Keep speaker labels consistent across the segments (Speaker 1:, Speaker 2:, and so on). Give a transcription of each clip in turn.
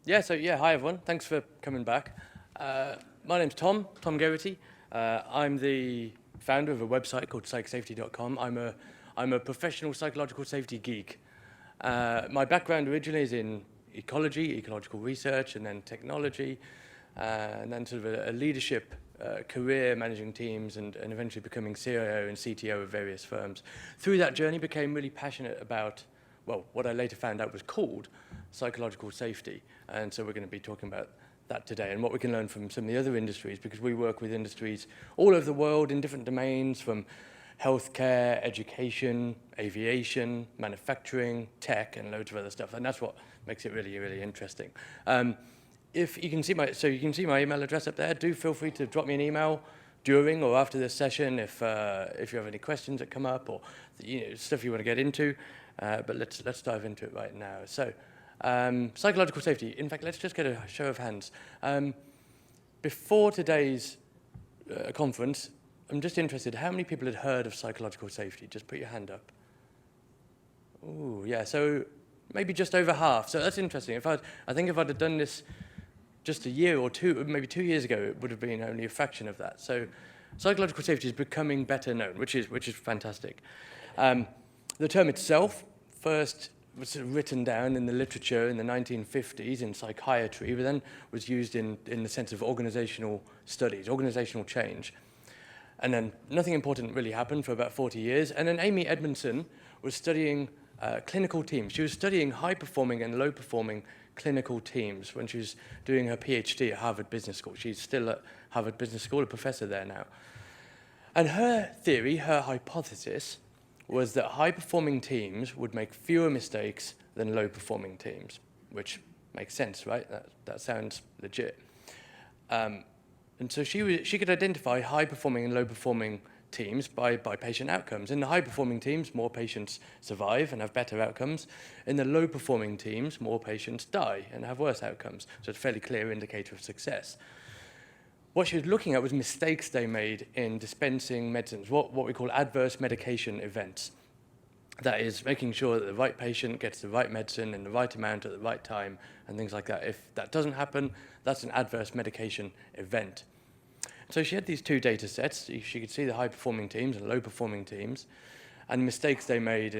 Speaker 1: Hi everyone. Thanks for coming back. My name's Tom Garrity. I'm the founder of a website called psychsafety.com. I'm a professional psychological safety geek. My background originally is in ecology, ecological research, and then technology, and then sort of a leadership career managing teams and eventually becoming CIO and CTO of various firms. Through that journey, became really passionate about, well, what I later found out was called psychological safety. And so we're going to be talking about that today and what we can learn from some of the other industries, because we work with industries all over the world in different domains, from healthcare, education, aviation, manufacturing, tech, and loads of other stuff. And that's what makes it really, really interesting. If you can see my email address up there. Do feel free to drop me an email during or after this session if you have any questions that come up or stuff you want to get into. But let's dive into it right now. So, psychological safety. In fact, let's just get a show of hands. Before today's conference, I'm just interested, how many people had heard of psychological safety? Just put your hand up. Ooh, yeah, so maybe just over half. So that's interesting. I think if I'd have done this just a year or two, maybe 2 years ago, it would have been only a fraction of that. So psychological safety is becoming better known, which is fantastic. The term itself first was sort of written down in the literature in the 1950s in psychiatry, but then was used in the sense of organizational studies, organizational change. And then nothing important really happened for about 40 years. And then Amy Edmondson was studying clinical teams. She was studying high-performing and low-performing clinical teams when she was doing her PhD at Harvard Business School. She's still at Harvard Business School, a professor there now. And her theory, her hypothesis, was that high-performing teams would make fewer mistakes than low-performing teams, which makes sense, right? That sounds legit. And so she could identify high-performing and low-performing teams by patient outcomes. In the high-performing teams, more patients survive and have better outcomes. In the low-performing teams, more patients die and have worse outcomes. So it's a fairly clear indicator of success. What she was looking at was mistakes they made in dispensing medicines, what we call adverse medication events. That is, making sure that the right patient gets the right medicine in the right amount at the right time and things like that. If that doesn't happen, that's an adverse medication event. So she had these two data sets. She could see the high-performing teams and low-performing teams and mistakes they made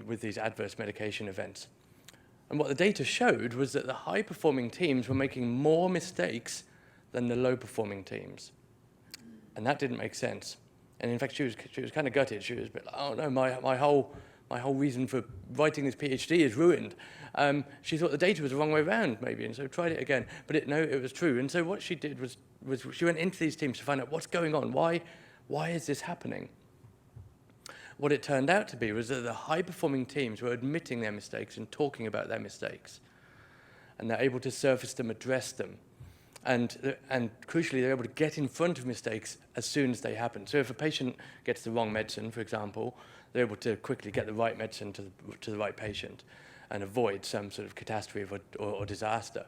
Speaker 1: with these adverse medication events. And what the data showed was that the high-performing teams were making more mistakes than the low-performing teams. And that didn't make sense. And in fact, she was kind of gutted. She was a bit like, oh no, my whole reason for writing this PhD is ruined. She thought the data was the wrong way around, maybe, and so tried it again. But it was true. And so what she did was she went into these teams to find out what's going on. Why is this happening? What it turned out to be was that the high-performing teams were admitting their mistakes and talking about their mistakes. And they're able to surface them, address them. And crucially, they're able to get in front of mistakes as soon as they happen. So if a patient gets the wrong medicine, for example, they're able to quickly get the right medicine to the right patient and avoid some sort of catastrophe or disaster.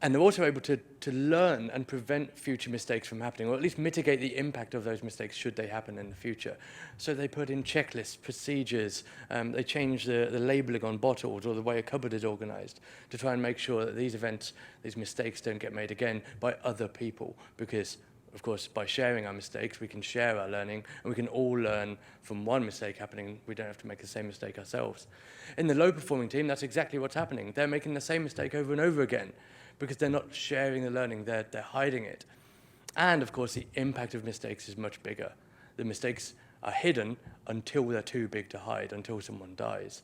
Speaker 1: And they're also able to learn and prevent future mistakes from happening, or at least mitigate the impact of those mistakes should they happen in the future. So they put in checklists, procedures, they change the labeling on bottles or the way a cupboard is organized to try and make sure that these mistakes don't get made again by other people. Because, of course, by sharing our mistakes, we can share our learning, and we can all learn from one mistake happening. We don't have to make the same mistake ourselves. In the low-performing team, that's exactly what's happening. They're making the same mistake over and over again, because they're not sharing the learning, they're hiding it. And of course, the impact of mistakes is much bigger. The mistakes are hidden until they're too big to hide, until someone dies.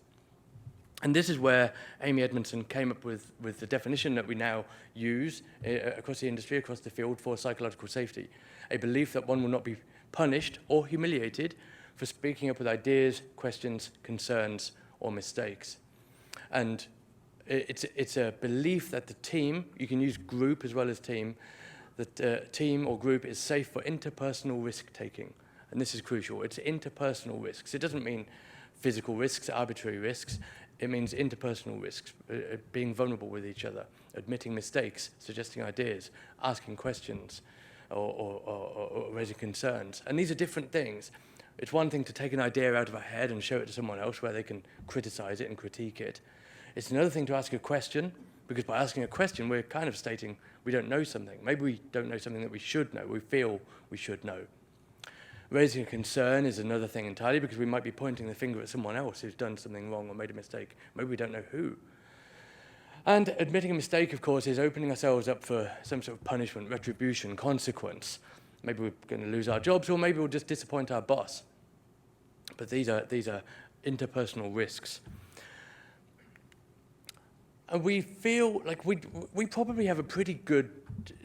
Speaker 1: And this is where Amy Edmondson came up with the definition that we now use across the industry, across the field for psychological safety. A belief that one will not be punished or humiliated for speaking up with ideas, questions, concerns, or mistakes. And it's a belief that the team, you can use group as well as team, that team or group is safe for interpersonal risk-taking. And this is crucial. It's interpersonal risks. It doesn't mean physical risks, arbitrary risks. It means interpersonal risks, being vulnerable with each other, admitting mistakes, suggesting ideas, asking questions, or raising concerns. And these are different things. It's one thing to take an idea out of our head and show it to someone else where they can criticize it and critique it. It's another thing to ask a question, because by asking a question, we're kind of stating we don't know something. Maybe we don't know something that we should know, we feel we should know. Raising a concern is another thing entirely, because we might be pointing the finger at someone else who's done something wrong or made a mistake. Maybe we don't know who. And admitting a mistake, of course, is opening ourselves up for some sort of punishment, retribution, consequence. Maybe we're going to lose our jobs, or maybe we'll just disappoint our boss. But these are interpersonal risks. And we feel like we probably have a pretty good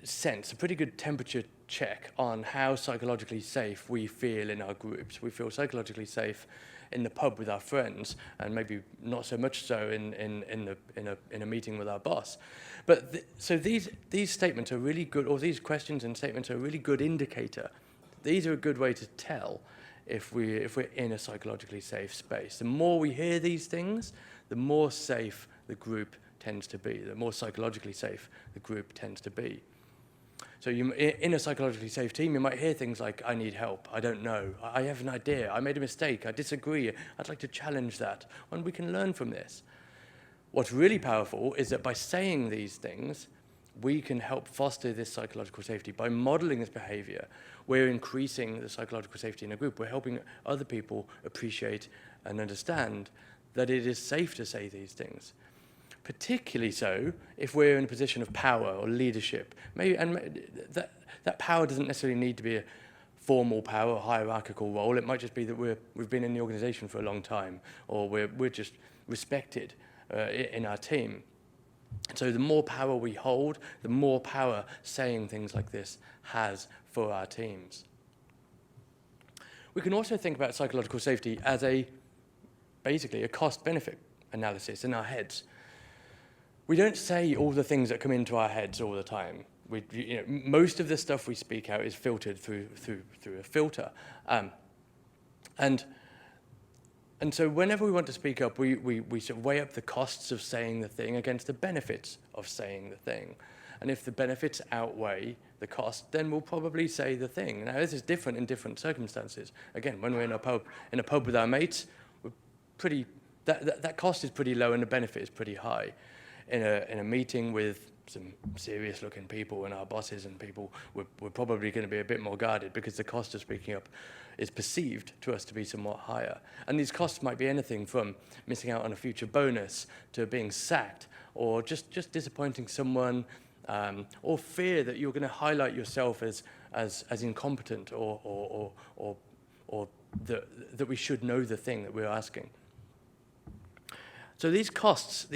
Speaker 1: sense, a pretty good temperature check on how psychologically safe we feel in our groups. We feel psychologically safe in the pub with our friends, and maybe not so much so in a meeting with our boss. But so these statements are really good, or these questions and statements are a really good indicator. These are a good way to tell if we're in a psychologically safe space. The more we hear these things, the more safe the group tends to be, the more psychologically safe the group tends to be. So in a psychologically safe team, you might hear things like, I need help, I don't know, I have an idea, I made a mistake, I disagree, I'd like to challenge that, and we can learn from this. What's really powerful is that by saying these things, we can help foster this psychological safety. By modeling this behavior, we're increasing the psychological safety in a group. We're helping other people appreciate and understand that it is safe to say these things. Particularly so if we're in a position of power or leadership. That power doesn't necessarily need to be a formal power or hierarchical role. It might just be that we've been in the organization for a long time, or we're just respected in our team. So the more power we hold, the more power saying things like this has for our teams. We can also think about psychological safety as basically a cost-benefit analysis in our heads. We don't say all the things that come into our heads all the time. Most of the stuff we speak out is filtered through a filter. And so whenever we want to speak up, we sort of weigh up the costs of saying the thing against the benefits of saying the thing. And if the benefits outweigh the cost, then we'll probably say the thing. Now, this is different in different circumstances. Again, when we're in a pub with our mates, that cost is pretty low and the benefit is pretty high. In a meeting with some serious-looking people and our bosses and people, we're probably going to be a bit more guarded, because the cost of speaking up is perceived to us to be somewhat higher. And these costs might be anything from missing out on a future bonus to being sacked, or just disappointing someone, or fear that you're going to highlight yourself as incompetent, or that we should know the thing that we're asking. So these costs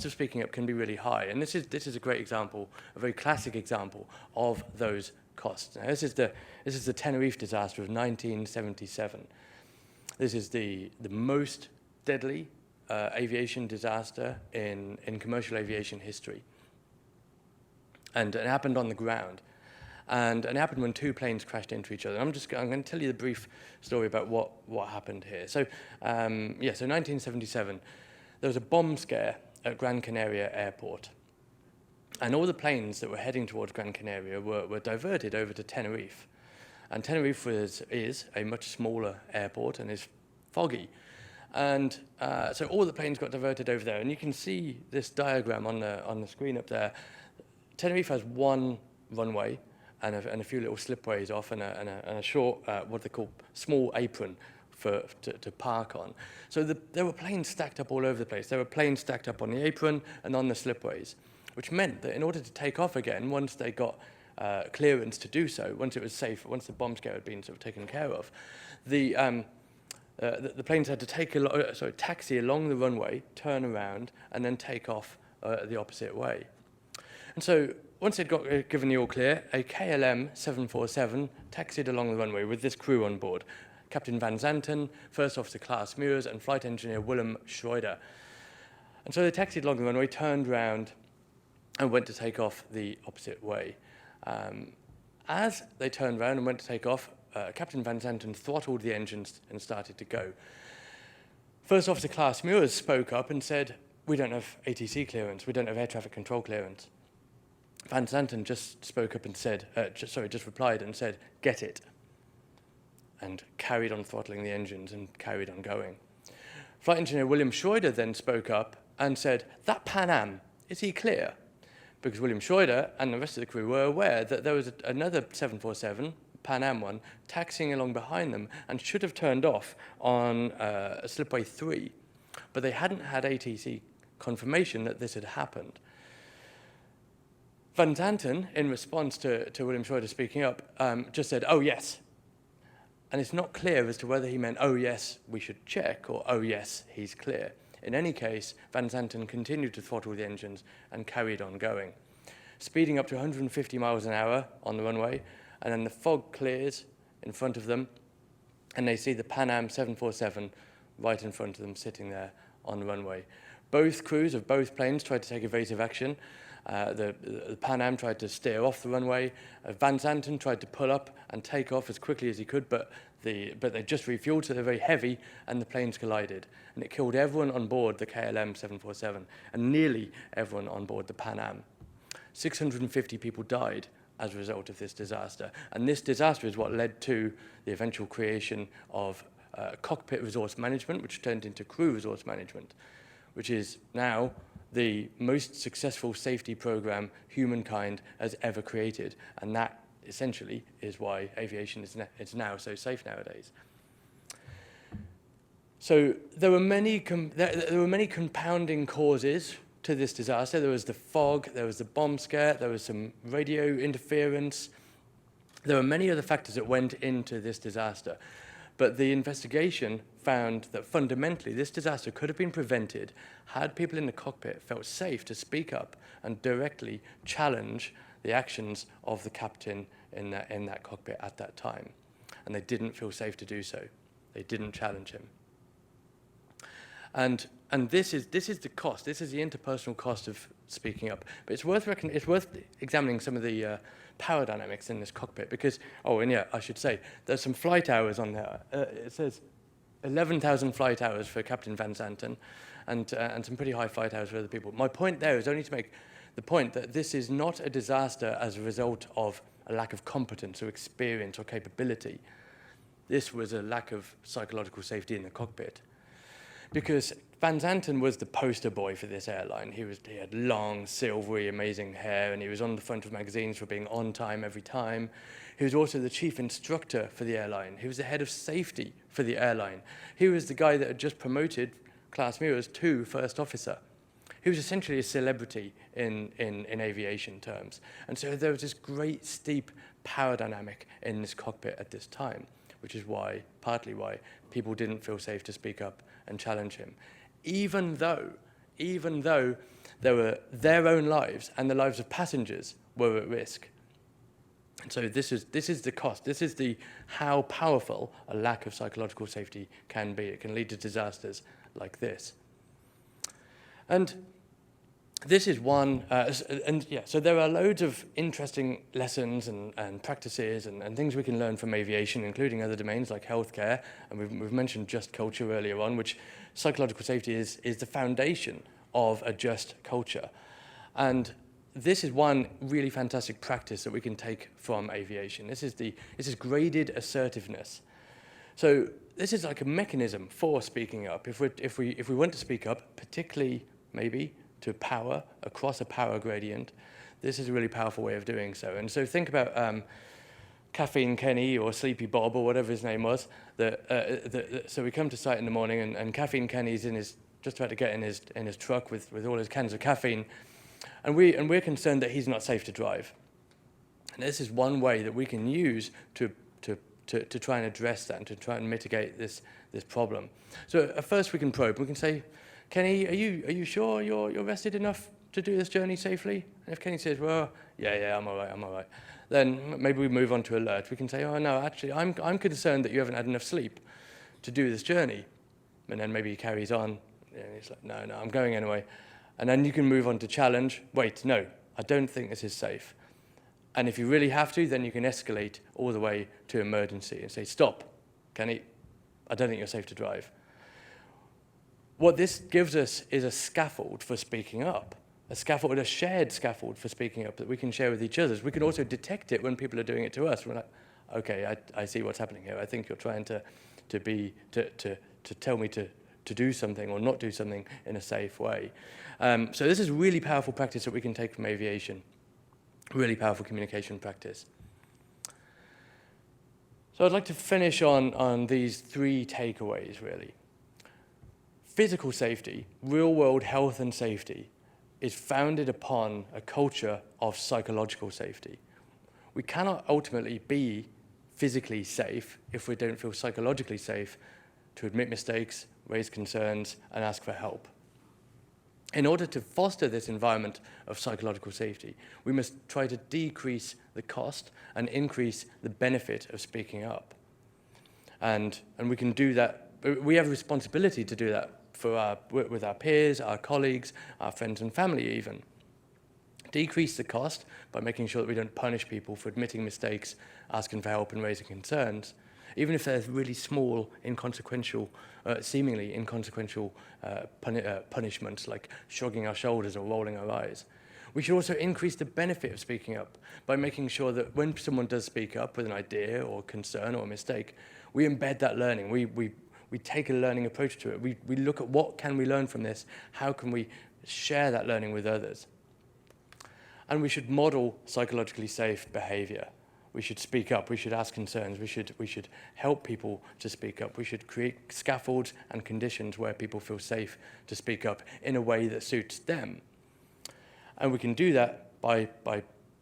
Speaker 1: of speaking up can be really high, and this is a great example, a very classic example of those costs. Now, this is the Tenerife disaster of 1977. This is the most deadly aviation disaster in commercial aviation history, and it happened on the ground, and it happened when two planes crashed into each other. I'm going to tell you the brief story about what happened here. So so 1977. There was a bomb scare at Gran Canaria Airport, and all the planes that were heading towards Gran Canaria were diverted over to Tenerife. And Tenerife is a much smaller airport and is foggy. And so all the planes got diverted over there, and you can see this diagram on the screen up there. Tenerife has one runway and a few little slipways off, and a short, what they call small apron to park on. So there were planes stacked up all over the place. There were planes stacked up on the apron and on the slipways, which meant that in order to take off again, once they got clearance to do so, once it was safe, once the bomb scare had been sort of taken care of, the planes had to taxi along the runway, turn around, and then take off the opposite way. And so once they'd got given the all clear, a KLM 747 taxied along the runway with this crew on board: Captain Van Zanten, First Officer Klaas Muurs, and Flight Engineer Willem Schroeder. And so they taxied along the runway, turned round, and went to take off the opposite way. As they turned round and went to take off, Captain Van Zanten throttled the engines and started to go. First Officer Klaas Muurs spoke up and said, "We don't have ATC clearance, we don't have air traffic control clearance." Van Zanten just spoke up and said, just replied and said, "Get it," and carried on throttling the engines and carried on going. Flight Engineer Willem Schroeder then spoke up and said, "That Pan Am, is he clear?" Because William Schroeder and the rest of the crew were aware that there was another 747, Pan Am one, taxiing along behind them and should have turned off on slipway 3. But they hadn't had ATC confirmation that this had happened. Van Zanten, in response to William Schroeder speaking up, just said, "Oh, yes." And it's not clear as to whether he meant, "Oh, yes, we should check," or "Oh, yes, he's clear." In any case, Van Zanten continued to throttle the engines and carried on going, speeding up to 150 miles an hour on the runway, and then the fog clears in front of them, and they see the Pan Am 747 right in front of them, sitting there on the runway. Both crews of both planes tried to take evasive action. The Pan Am tried to steer off the runway. Van Zanten tried to pull up and take off as quickly as he could, but they just refueled, so they're very heavy, and the planes collided. And it killed everyone on board the KLM 747 and nearly everyone on board the Pan Am. 650 people died as a result of this disaster. And this disaster is what led to the eventual creation of cockpit resource management, which turned into crew resource management, which is now the most successful safety program humankind has ever created. And that essentially is why aviation is now so safe nowadays. So there were many compounding causes to this disaster. There was the fog, there was the bomb scare, there was some radio interference. There were many other factors that went into this disaster. But the investigation found that fundamentally this disaster could have been prevented had people in the cockpit felt safe to speak up and directly challenge the actions of the captain in that cockpit at that time. And they didn't feel safe to do so. They didn't challenge him. And this is the cost. This is the interpersonal cost of speaking up. But it's worth examining some of the power dynamics in this cockpit because, I should say, there's some flight hours on there. It says 11,000 flight hours for Captain Van Zanten and some pretty high flight hours for other people. My point there is only to make the point that this is not a disaster as a result of a lack of competence or experience or capability. This was a lack of psychological safety in the cockpit. Because Van Zanten was the poster boy for this airline. He had long, silvery, amazing hair, and he was on the front of magazines for being on time every time. He was also the chief instructor for the airline. He was the head of safety for the airline. He was the guy that had just promoted Klaus Mewers to first officer. He was essentially a celebrity in aviation terms. And so there was this great steep power dynamic in this cockpit at this time, which is partly why people didn't feel safe to speak up and challenge him, even though their own lives and the lives of passengers were at risk. And so this is the cost. This is how powerful a lack of psychological safety can be. It can lead to disasters like this. And this is one, so there are loads of interesting lessons and practices and things we can learn from aviation, including other domains like healthcare, and we've mentioned just culture earlier on, which psychological safety is the foundation of a just culture. And this is one really fantastic practice that we can take from aviation. This is graded assertiveness. So this is like a mechanism for speaking up. If we want to speak up, particularly maybe to power, across a power gradient, this is a really powerful way of doing so. And so think about Caffeine Kenny or Sleepy Bob or whatever his name was. So we come to site in the morning and Caffeine Kenny's just about to get in his truck with all his cans of caffeine, and we're concerned that he's not safe to drive. And this is one way that we can use to try and address that and to try and mitigate this problem. So at first we can probe. We can say, Kenny, are you sure you're rested enough to do this journey safely? And if Kenny says, well, yeah, I'm all right, then maybe we move on to alert. We can say, oh no, actually, I'm concerned that you haven't had enough sleep to do this journey. And then maybe he carries on. And he's like, no, I'm going anyway. And then you can move on to challenge. Wait, no, I don't think this is safe. And if you really have to, then you can escalate all the way to emergency and say, stop, Kenny, I don't think you're safe to drive. What this gives us is a scaffold for speaking up, a shared scaffold for speaking up that we can share with each other. We can also detect it when people are doing it to us. We're like, okay, I see what's happening here. I think you're trying to tell me to to do something or not do something in a safe way. So this is really powerful practice that we can take from aviation, really powerful communication practice. So I'd like to finish on these 3 takeaways, really. Physical safety, real-world health and safety, is founded upon a culture of psychological safety. We cannot ultimately be physically safe if we don't feel psychologically safe to admit mistakes, raise concerns, and ask for help. In order to foster this environment of psychological safety, we must try to decrease the cost and increase the benefit of speaking up. And we can do that. We have a responsibility to do that with our peers, our colleagues, our friends and family even. Decrease the cost by making sure that we don't punish people for admitting mistakes, asking for help and raising concerns, even if they're really small, inconsequential, seemingly inconsequential punishments like shrugging our shoulders or rolling our eyes. We should also increase the benefit of speaking up by making sure that when someone does speak up with an idea or concern or a mistake, we embed that learning. We take a learning approach to it. We look at what can we learn from this, how can we share that learning with others. And we should model psychologically safe behavior. We should speak up, we should ask concerns, we should help people to speak up. We should create scaffolds and conditions where people feel safe to speak up in a way that suits them. And we can do that by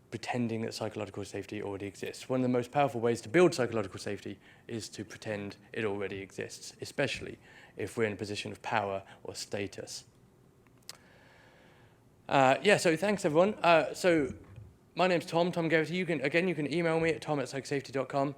Speaker 1: pretending that psychological safety already exists. One of the most powerful ways to build psychological safety is to pretend it already exists, especially if we're in a position of power or status. So thanks everyone. So my name's Tom Garrity. You can email me at tom@psychsafety.com.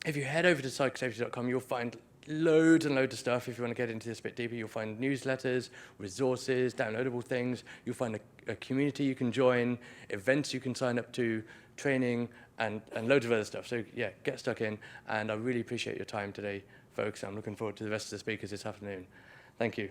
Speaker 1: If you head over to psychsafety.com, you'll find loads and loads of stuff. If you want to get into this a bit deeper, you'll find newsletters, resources, downloadable things. You'll find a community you can join, events you can sign up to, training, and loads of other stuff. So yeah, get stuck in. And I really appreciate your time today, folks. I'm looking forward to the rest of the speakers this afternoon. Thank you.